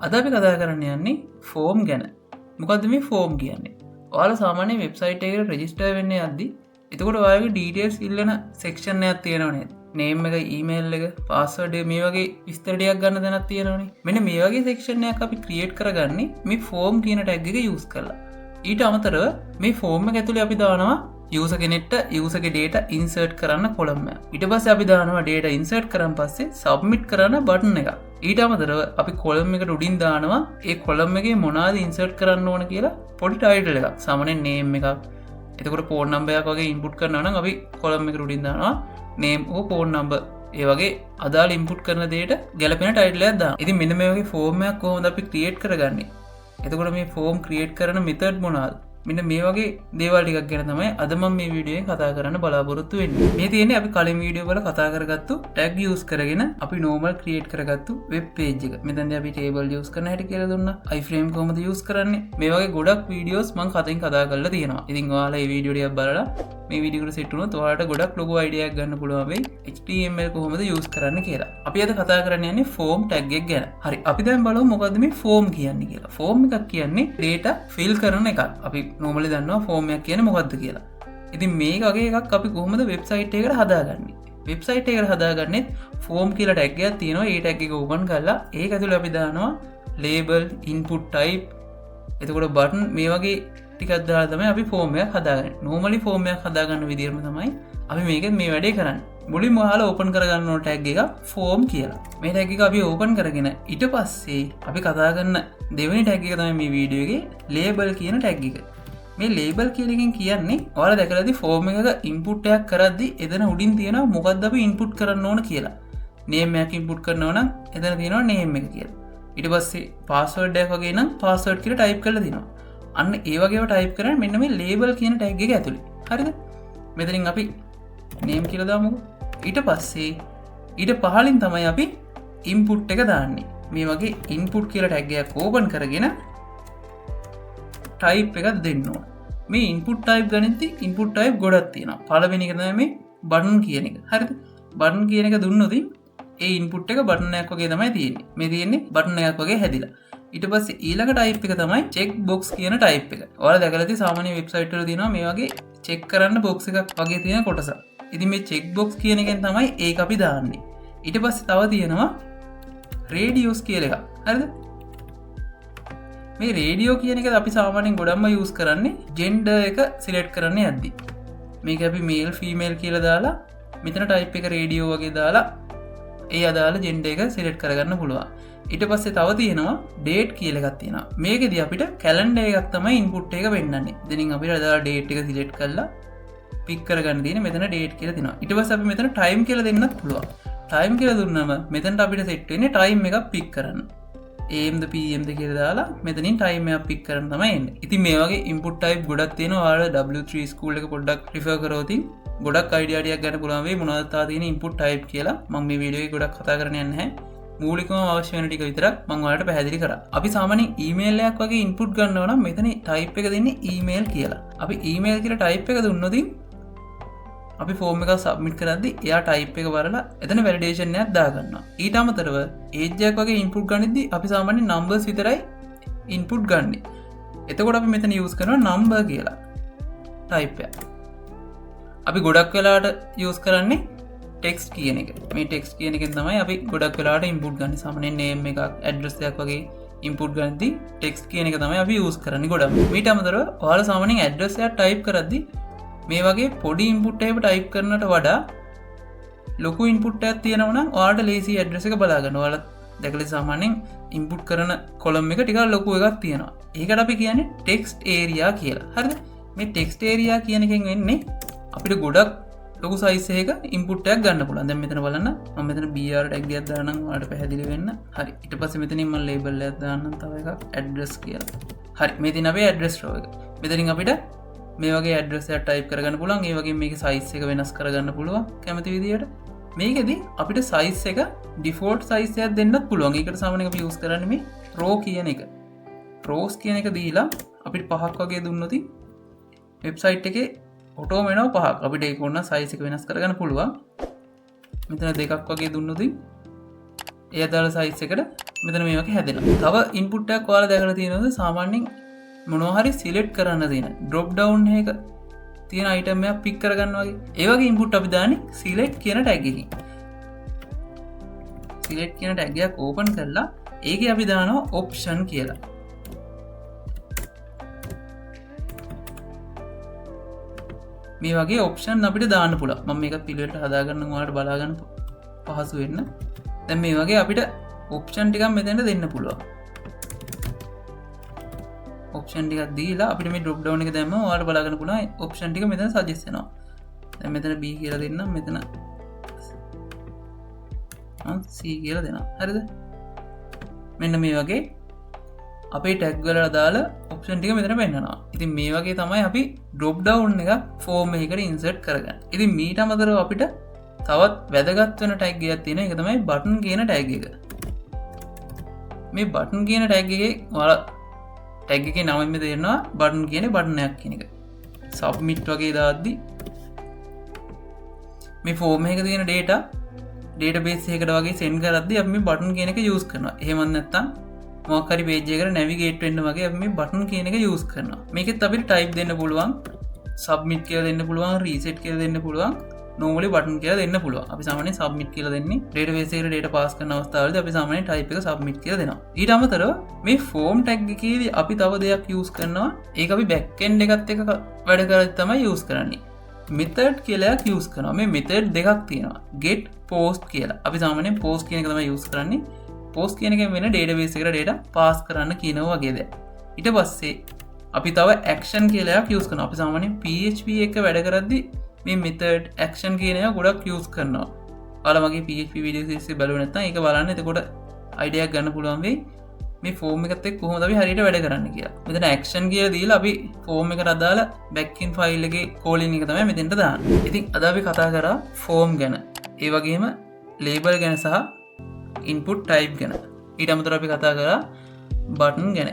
අද අපි කතා කරන්න යන්නේ ෆෝම් ගැන. මොකක්ද මේ ෆෝම් කියන්නේ? ඔයාලා සාමාන්‍ය වෙබ්සයිට් එකකට රෙජිස්ටර් වෙන්න යද්දි එතකොට ඔයාලගේ ඩීටේල්ස් ඉල්ලන සෙක්ෂන් එකක් තියෙනවා නේද? නේම් එක, ඊමේල් එක, පාස්වර්ඩ් එක මේ වගේ විස්තර ටිකක් ගන්න තැනක් තියෙනවනේ. මෙන්න මේ වගේ සෙක්ෂන් එකක් අපි ක්‍රියේට් කරගන්නේ මේ ෆෝම් කියන ටැග් එක යූස් කරලා. ඊට අමතරව මේ ෆෝම් එක ඇතුලේ අපි දානවා යූසර් කෙනෙක්ට යූසර්ගේ data insert කරන්න කොලම් එක. ඊට පස්සේ අපි දානවා data insert කරන් පස්සේ submit කරන්න බටන් එකක්. ඊට අමතරව අපි කොලම් එකට උඩින් දානවා ඒ කොලම් එකේ මොනවද insert කරන්න ඕන කියලා පොඩි title එකක්. සාමාන්‍යයෙන් name එකක්. එතකොට phone number එකක් වගේ input කරනවා නම් අපි කොලම් එකට උඩින් දානවා name or phone number. ඒ වගේ අදාළ input කරන දෙයට ගැලපෙන title එකක් දානවා. ඉතින් මෙන්න මේ වගේ form එකක් කොහොමද අපි create කරගන්නේ? එතකොට මේ form create කරන method මොනවාද? මෙන්න මේ වගේ දේවල් ටිකක් ගැන තමයි අද මම මේ වීඩියෝ එකෙන් කතා කරන්න බලාපොරොත්තු වෙන්නේ. මේ තියෙන්නේ අපි කලින් වීඩියෝ වල කතා කරගත්තු tag use කරගෙන අපි normal create කරගත්තු web page එක. මෙතනදී අපි table use කරන හැටි කියලා දුන්නා. iframe කොහොමද use කරන්නේ? මේ වගේ ගොඩක් වීඩියෝස් මම කලින් කතා කරලා තියෙනවා. ඉතින් ඔයාලා මේ වීඩියෝ ටිකක් බලලා මේ වීඩියෝ එකට set වුණොත් ඔයාලට ගොඩක් ලොකු idea එකක් ගන්න පුළුවන් වෙයි HTML කොහොමද use කරන්න කියලා. අපි අද කතා කරන්න යන්නේ form tag එක ගැන. හරි. අපි දැන් බලමු මොකද්ද මේ form කියන්නේ කියලා. form එකක් කියන්නේ data fill කරන එකක්. අපි normally දන්නවා form එකක් කියන්නේ මොකද්ද කියලා. ඉතින් මේක වගේ එකක් අපි කොහොමද website එකකට හදාගන්නේ? website එකකට හදාගන්නේ form කියලා tag එකක් තියෙනවා. ඒ tag එක open කරලා ඒක ඇතුලේ අපි දානවා label, input type, එතකොට button මේ වගේ ටිකක් දාලා තමයි අපි form එකක් හදාගන්නේ. normally form එකක් හදාගන්න විදිහම තමයි අපි මේකෙන් මේ වැඩේ කරන්නේ. මුලින්ම ඔයාලා open කරගන්න ඕන tag එක form කියලා. මේ tag එක අපි open කරගෙන ඊට පස්සේ අපි කතා කරන දෙවෙනි tag එක තමයි මේ වීඩියෝ එකේ label කියන tag එක. මේ label කියන එකෙන් කියන්නේ ඔයාලා දැකලා ඇති form එකක input එකක් කරද්දි එතන උඩින් තියෙනවා මොකද්ද අපි input කරන්න ඕන කියලා. name එකක් input කරනවා නම් එතන තියෙනවා name එක කියලා. ඊට පස්සේ password එකක් වගේ නම් password කියලා type කරලා දෙනවා. අන්න ඒ වගේව type කරන්නේ මෙන්න මේ label කියන tag එක ඇතුලේ. හරිද? මෙතනින් අපි name කියලා දාමුකෝ. ඊට පස්සේ ඊට පහලින් තමයි අපි input එක දාන්නේ. මේ වගේ input කියලා tag එකක් open කරගෙන type එකක් දෙන්න ඕන. මේ input type ගනිද්දි input type ගොඩක් තියෙනවා. පළවෙනි එක තමයි මේ button කියන එක. හරිද? button කියන එක දුන්නොත් ඒ input එක button එකක් වගේ තමයි තියෙන්නේ. මේ තියෙන්නේ button එකක් වගේ හැදිලා. ඊට පස්සේ ඊළඟ type එක තමයි check box කියන type එක. ඔයාලා දැකලා තියෙන සාමාන්‍ය website වල තියෙනවා මේ වගේ check කරන්න box එකක් වගේ තියෙන කොටසක්. ඉතින් මේ check box කියන එකෙන් තමයි ඒක අපි දාන්නේ. ඊට පස්සේ තව තියෙනවා radius කියලා එකක්. හරිද? මේ රේඩියෝ කියන එක අපි සාමාන්‍යයෙන් ගොඩක්ම යූස් කරන්නේ ජෙන්ඩර් එක සිලෙක්ට් කරන්න යද්දි. මේක අපි මේල් ෆීමේල් කියලා දාලා මෙතන ටයිප් එක රේඩියෝ වගේ දාලා ඒ අදාළ ජෙන්ඩර් එක සිලෙක්ට් කරගන්න පුළුවන්. ඊට පස්සේ තව තියෙනවා ඩේට් කියලා එකක් තියෙනවා. මේකෙදි අපිට කැලෙන්ඩර් එකක් තමයි ඉන්පුට් එක වෙන්නන්නේ. ඉතින් අපිට අදාළ ඩේට් එක සිලෙක්ට් කරලා පික් කරගන්න තියෙන්නේ මෙතන ඩේට් කියලා තියෙනවා. ඊට පස්සේ අපි මෙතන ටයිම් කියලා දෙන්නත් පුළුවන්. ටයිම් කියලා දුන්නම මෙතනට අපිට සෙට් වෙන්නේ ටයිම් එකක් පික් කරන්න. AMද PMද කියලා දාලා මෙතනින් ටයිම් එකක් පික් කරන්න තමයි එන්නේ. ඉතින් මේ වගේ input type ගොඩක් තියෙනවා. ඔයාලා W3 ස්කූල් එක පොඩ්ඩක් රිෆර් කරොත් ගොඩක් අයිඩියා ටිකක් ගන්න පුළුවන් වෙයි මොනවද තා තියෙන input type කියලා. මම මේ වීඩියෝ එකේ ගොඩක් කතා කරන්න යන්නේ නැහැ. මූලිකවම අවශ්‍ය වෙන ටික විතරක් මම ඔයාලට පැහැදිලි කරා. අපි සාමාන්‍යයෙන් email එකක් වගේ input ගන්නවා නම් මෙතන type එක දෙන්නේ email කියලා. අපි email කියලා type එක දුන්නොත් අපි ෆෝම් එක සබ්මිට් කරද්දි එයා ටයිප් එක බලලා එතන වැලිඩේෂන් එකක් දාගන්නවා. ඊට අමතරව ඒජ් එකක් වගේ ඉන්පුට් ගනිද්දි අපි සාමාන්‍යයෙන් නම්බර්ස් විතරයි ඉන්පුට් ගන්නෙ. එතකොට අපි මෙතන යූස් කරනවා නම්බර් කියලා ටයිප් එක. අපි ගොඩක් වෙලාවට යූස් කරන්නේ ටෙක්ස්ට් කියන එක. මේ ටෙක්ස්ට් කියන එකෙන් තමයි අපි ගොඩක් වෙලාවට ඉන්පුට් ගන්නේ. සාමාන්‍යයෙන් නේම් එකක්, ඇඩ්‍රස් එකක් වගේ ඉන්පුට් ගනිද්දි ටෙක්ස්ට් කියන එක තමයි අපි යූස් කරන්නේ ගොඩක්. ඊට අමතරව ඔයාලා සාමාන්‍යයෙන් ඇඩ්‍රස් එකක් ටයිප් කරද්දි මේ වගේ පොඩි ඉන්පුට් එකක් ටයිප් කරනට වඩා ලොකු ඉන්පුට් එකක් තියෙනවා නම් ඔයාලට ලේසි ඇඩ්‍රස් එක බලා ගන්න. ඔයාලා දැකලා සාමාන්‍යයෙන් ඉන්පුට් කරන කොලම් එක ටිකක් ලොකු එකක් තියෙනවා. ඒකට අපි කියන්නේ ටෙක්ස්ට් ඒරියා කියලා. හරිද? මේ ටෙක්ස්ට් ඒරියා කියන එකෙන් වෙන්නේ අපිට ගොඩක් ලොකු සයිස් එකක ඉන්පුට් එකක් ගන්න පුළුවන්. දැන් මෙතන බලන්න මම මෙතන BR ටැග් එකක් දාන්නම් ඔයාලට පැහැදිලි වෙන්න. හරි. ඊට පස්සේ මෙතනින් මම ලේබල් එකක් දාන්නම් තව එකක් ඇඩ්‍රස් කියලා. හරි. මේ තියෙන අපේ ඇඩ්‍රස් රෝ එක. මෙතනින් අපිට මේ වගේ ඇඩ්‍රස් එකක් ටයිප් කරගන්න පුළුවන්. ඒ වගේ මේකේ සයිස් එක වෙනස් කරගන්න පුළුවන් කැමති විදියට. මේකෙදි අපිට සයිස් එක ඩිෆෝල්ට් සයිස් එකක් දෙන්නත් පුළුවන්. ඒකට සාමාන්‍යයෙන් අපි යූස් කරන්නේ මේ රෝ කියන එක. රෝස් කියන එක දීලා අපිට පහක් වගේ දුන්නොත් වෙබ්සයිට් එකේ ඔටෝම එනවා පහක්. අපිට ඒක ඕන සයිස් එක වෙනස් කරගන්න පුළුවන්. මෙතන දෙකක් වගේ දුන්නොත් ඒ අදාළ සයිස් එකට මෙතන මේ වගේ හැදෙනවා. තව ඉන්පුට් එකක් ඔයාලා දැකලා තියෙනවද? සාමාන්‍යයෙන් මොනවා හරි සිලෙක්ට් කරන්න තියෙන drop down එක තියෙන item එකක් pick කරගන්න වගේ. ඒ වගේ ඉන්පුට් අපි දාන්නේ select කියන tag එකකින්. select කියන tag එක open කරලා ඒකේ අපි දානවා option කියලා. මේ වගේ ඔප්ෂන් අපිට දාන්න පුළුවන්. මම මේක පිළිවෙලට හදාගන්න ඔයාලට බලා ගන්න පහසු වෙන්න. දැන් මේ වගේ අපිට ඔප්ෂන් ටිකක් මෙතෙන්ට දෙන්න පුළුවන්. ඔප්ෂන් ටිකක් දීලා අපිට මේ drop down එක දැම්මම ඔයාලට බලා ගන්න පුළුවන් ඔප්ෂන් ටික මෙතන සජෙස්ට් වෙනවා. දැන් මෙතන B කියලා දෙන්නම්, මෙතන C කියලා දෙනවා. හරිද? මෙන්න මේ වගේ අපේ ටැග් වලට දාලා ඔප්ෂන් ටික මෙතන පෙන්නනවා. ඉතින් මේ වගේ තමයි අපි drop down එක ෆෝම් එකකට ඉන්සර්ට් කරගන්නේ. ඉතින් මීට අමතරව අපිට තවත් වැදගත් වෙන ටැග් එකක් තියෙනවා. ඒක තමයි button කියන ටැග් එක. මේ button කියන ටැග් එකේ ඔයාලා ටැග් එකේ නමින්ම තේරෙනවා button කියන්නේ බටන් එකක් කියන එක. submit වගේ දාද්දි මේ ෆෝම් එකේ තියෙන data database එකකට වගේ send කරද්දි අපි මේ button කියන එක use කරනවා. එහෙම නැත්නම් මොකක් හරි page එකකට navigate වෙන්න වගේ අපි මේ button කියන එක use කරනවා. මේකෙත් අපිට type දෙන්න පුළුවන්, submit කියලා දෙන්න පුළුවන්, reset කියලා දෙන්න පුළුවන්, normally button කියලා දෙන්න පුළුවන්. අපි සාමාන්‍යයෙන් submit කියලා දෙන්නේ database එකට data pass කරන අවස්ථාවලදී අපි සාමාන්‍යයෙන් type එක submit කියලා දෙනවා. ඊට අමතරව මේ form tag එකේදී අපි තව දෙයක් use කරනවා. ඒක අපි back end එකත් එක්ක වැඩ කරද්දී තමයි use කරන්නේ. method කියලා එකක් use කරනවා. මේ method දෙකක් තියෙනවා. get post කියලා. අපි සාමාන්‍යයෙන් post කියන එක තමයි use කරන්නේ. post කියන එකෙන් වෙන database එකට data pass කරන්න කියනවා වගේ දෙයක්. ඊට පස්සේ අපි තව action කියලා එකක් use කරනවා. අපි සාමාන්‍යයෙන් PHP එක වැඩ කරද්දී මේ method action කියන ඒවා ගොඩක් use කරනවා. ඔයාලා මගේ PHP video series එක බලුවේ නැත්නම් ඒක බලන්න. එතකොට idea එකක් ගන්න පුළුවන් වෙයි මේ form එකත් එක්ක කොහොමද අපි හරියට වැඩ කරන්න කියලා. මෙතන action කියලා දීලා අපි form එකට අදාළ backend file එකේ calling එක තමයි මෙතෙන්ට දාන්නේ. ඉතින් අද අපි කතා කරා form ගැන. ඒ වගේම label ගැන සහ input type ගැන. ඊට අමතරව අපි කතා කරා button ගැන.